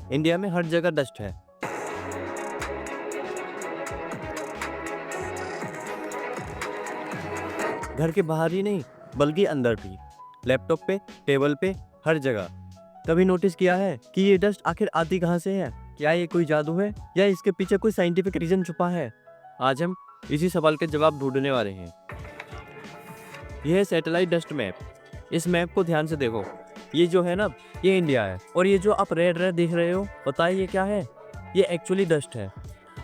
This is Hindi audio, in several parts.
इंडिया में हर जगह डस्ट है। घर के बाहर ही नहीं बल्कि अंदर भी, लैपटॉप पे, टेबल पे, हर जगह। कभी नोटिस किया है कि ये डस्ट आखिर आती कहाँ से है? क्या ये कोई जादू है या इसके पीछे कोई साइंटिफिक रीजन छुपा है? आज हम इसी सवाल के जवाब ढूंढने वाले हैं। यह है सैटेलाइट डस्ट मैप। इस मैप को ध्यान से देखो। ये जो है ना, ये इंडिया है, और ये जो आप रेड रेड देख रहे हो, पता है ये क्या है? ये एक्चुअली डस्ट है।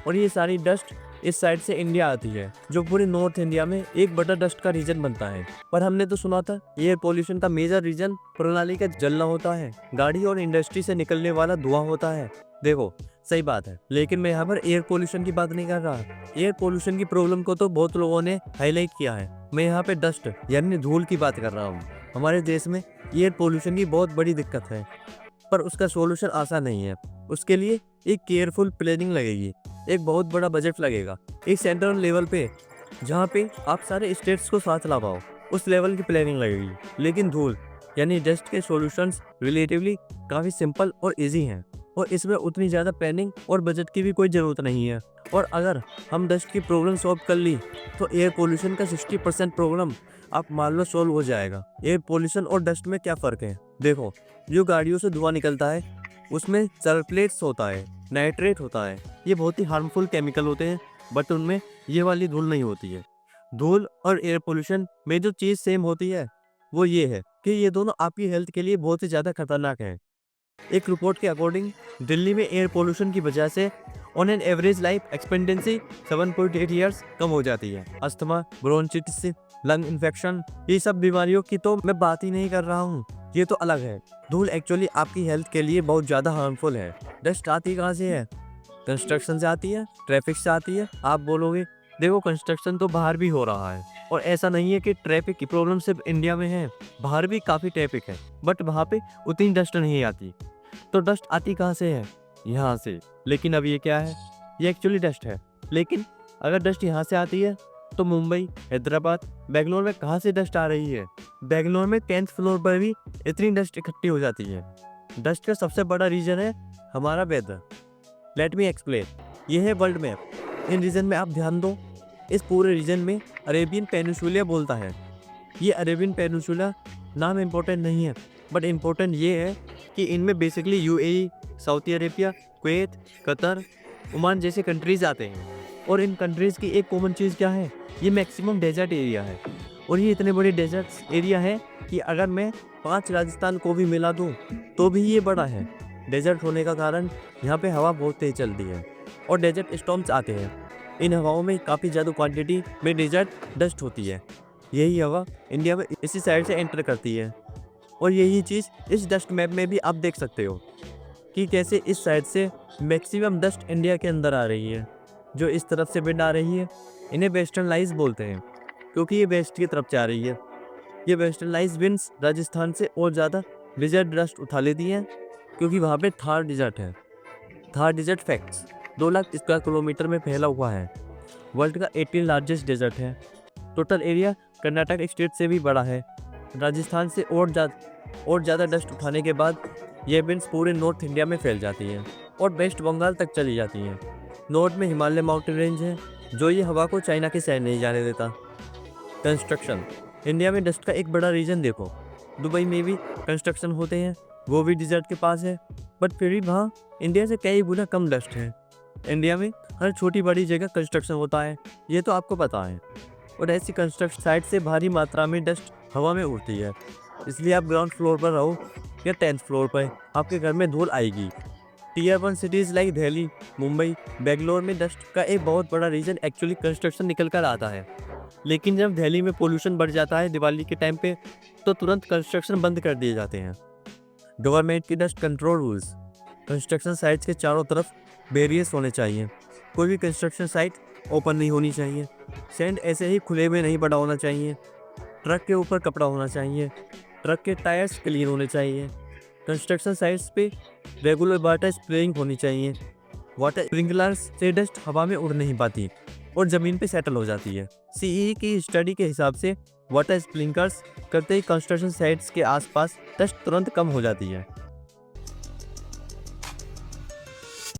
और ये सारी डस्ट इस साइड से इंडिया आती है, जो पूरे नॉर्थ इंडिया में एक बड़ा डस्ट का रीजन बनता है। पर हमने तो सुना था एयर पोल्यूशन का मेजर रीजन प्रणाली का जलना होता है, गाड़ी और इंडस्ट्री से निकलने वाला धुआं होता है। देखो, सही बात है, लेकिन मैं यहाँ पर एयर पोल्यूशन की बात नहीं कर रहा। एयर पोल्यूशन की प्रॉब्लम को तो बहुत लोगों ने हाईलाइट किया है। मैं यहाँ पे डस्ट यानी धूल की बात कर रहा हूँ। हमारे देश में एयर पोल्यूशन की बहुत बड़ी दिक्कत है, पर उसका सोल्यूशन आसान नहीं है। उसके लिए एक केयरफुल प्लानिंग लगेगी, एक बहुत बड़ा बजट लगेगा, एक सेंट्रल लेवल पे, जहाँ पे आप सारे स्टेट्स को साथ ला पाओ, उस लेवल की प्लानिंग लगेगी। लेकिन धूल यानी डस्ट के सॉल्यूशंस रिलेटिवली काफ़ी सिंपल और इजी हैं, और इसमें उतनी ज़्यादा प्लानिंग और बजट की भी कोई ज़रूरत नहीं है। और अगर हम डस्ट की प्रॉब्लम सॉल्व कर ली तो एयर पोल्यूशन का 60% प्रॉब्लम आप मान लो सॉल्व हो जाएगा। एयर पोल्यूशन और डस्ट में क्या फ़र्क है? देखो, जो गाड़ियों से धुआं निकलता है उसमें सल्फेट्स होता है, नाइट्रेट होता है। ये बहुत ही हार्मफुल केमिकल होते हैं, बट उनमें ये वाली धूल नहीं होती है। धूल और एयर पोल्यूशन में जो चीज़ सेम होती है वो ये है कि ये दोनों आपकी हेल्थ के लिए बहुत ही ज़्यादा खतरनाक हैं। एक रिपोर्ट के अकॉर्डिंग दिल्ली में एयर पोल्यूशन की वजह से on an average life expectancy 7.8 years कम हो जाती है। अस्थमा, ब्रोंचिटिस, लंग इन्फेक्शन, ये सब बीमारियों की तो मैं बात ही नहीं कर रहा हूँ, ये तो अलग है। धूल एक्चुअली आपकी हेल्थ के लिए बहुत ज़्यादा हार्मफुल है। डस्ट आती कहाँ से है? कंस्ट्रक्शन से आती है, ट्रैफिक से आती है। आप बोलोगे देखो, कंस्ट्रक्शन तो बाहर भी हो रहा है, और ऐसा नहीं है कि ट्रैफिक की प्रॉब्लम सिर्फ इंडिया में है, बाहर भी काफ़ी ट्रैफिक है, बट वहाँ पे उतनी डस्ट नहीं आती। तो डस्ट आती कहाँ से है? यहाँ से। लेकिन अब ये क्या है? ये एक्चुअली डस्ट है। लेकिन अगर डस्ट यहाँ से आती है तो मुंबई, हैदराबाद, बेंगलोर में कहाँ से डस्ट आ रही है? बेंगलोर में 10th फ्लोर पर भी इतनी डस्ट इकट्ठी हो जाती है। डस्ट का सबसे बड़ा रीजन है हमारा वेदर। Let me explain. ये है वर्ल्ड मैप। इन रीजन में आप ध्यान दो। इस पूरे रीजन में अरेबियन पेनिनसुला बोलता है। ये अरेबियन पेनिनसुला नाम इम्पोर्टेंट नहीं है, बट इम्पोर्टेंट ये है कि इनमें basically UAE, Saudi Arabia, Kuwait, Qatar, Oman जैसे कंट्रीज़ आते हैं। और इन कंट्रीज़ की एक कॉमन चीज़ क्या है? ये मैक्सिमम डेजर्ट एरिया है। और ये इतने बड़े डेजर्ट एरिया है कि अगर मैं 5 राजस्थान को भी मिला दूँ तो भी ये बड़ा है। डेजर्ट होने का कारण यहाँ पे हवा बहुत तेज चलती है और डेजर्ट स्टॉर्म्स आते हैं। इन हवाओं में काफ़ी ज़्यादा क्वांटिटी में डेजर्ट डस्ट होती है। यही हवा इंडिया में इसी साइड से एंटर करती है, और यही चीज़ इस डस्ट मैप में भी आप देख सकते हो कि कैसे इस साइड से मैक्सिमम डस्ट इंडिया के अंदर आ रही है। जो इस तरफ से विंड आ रही है, इन्हें वेस्टर्न लाइज बोलते हैं, क्योंकि ये वेस्ट की तरफ जा रही है। ये वेस्टर्न लाइज विंड्स राजस्थान से और ज़्यादा डिजर्ट डस्ट उठा लेती हैं, क्योंकि वहाँ पे थार डिजर्ट है। Thar desert facts 2 lakh square kilometre में फैला हुआ है। वर्ल्ड का 18 लार्जेस्ट डेजर्ट है। टोटल एरिया कर्नाटक स्टेट से भी बड़ा है। राजस्थान से और ज़्यादा डस्ट उठाने के बाद ये विंड्स पूरे नॉर्थ इंडिया में फैल जाती हैं और वेस्ट बंगाल तक चली जाती हैं। नॉर्थ में हिमालय माउंटेन रेंज है, जो ये हवा को चाइना की साइड नहीं जाने देता। कंस्ट्रक्शन। इंडिया में डस्ट का एक बड़ा रीजन देखो। दुबई में भी कंस्ट्रक्शन होते हैं, वो भी डिजर्ट के पास है, बट फिर भी वहाँ इंडिया से कई गुना कम डस्ट है। इंडिया में हर छोटी बड़ी जगह कंस्ट्रक्शन होता है, ये तो आपको पता है। और ऐसी कंस्ट्रक्शन साइट से भारी मात्रा में डस्ट हवा में उड़ती है, इसलिए आप ग्राउंड फ्लोर पर रहो या 10th फ्लोर पर, आपके घर में धूल आएगी। Tier 1 cities like Delhi, Mumbai, Bangalore में डस्ट का एक बहुत बड़ा रीजन एक्चुअली कंस्ट्रक्शन निकल कर आता है। लेकिन जब दिल्ली में पोल्यूशन बढ़ जाता है दिवाली के टाइम पे, तो तुरंत कंस्ट्रक्शन बंद कर दिए जाते हैं। गवर्नमेंट की dust control rules. Construction sites के चारों तरफ बैरियर्स होने चाहिए। कोई भी कंस्ट्रक्शन साइट ओपन नहीं होनी चाहिए। सैंड ऐसे ही खुले में नहीं पड़ा होना चाहिए। ट्रक के ऊपर कपड़ा होना चाहिए। ट्रक के टायर्स क्लीन होने चाहिए। कंस्ट्रक्शन साइट्स पे रेगुलर वाटर स्प्रेइंग होनी चाहिए। वाटर स्प्रिंकलर्स से डस्ट हवा में उड़ नहीं पाती और ज़मीन पे सेटल हो जाती है। सीई की स्टडी के हिसाब से वाटर स्प्रिंकलर्स करते ही कंस्ट्रक्शन साइट्स के आसपास डस्ट तुरंत कम हो जाती है।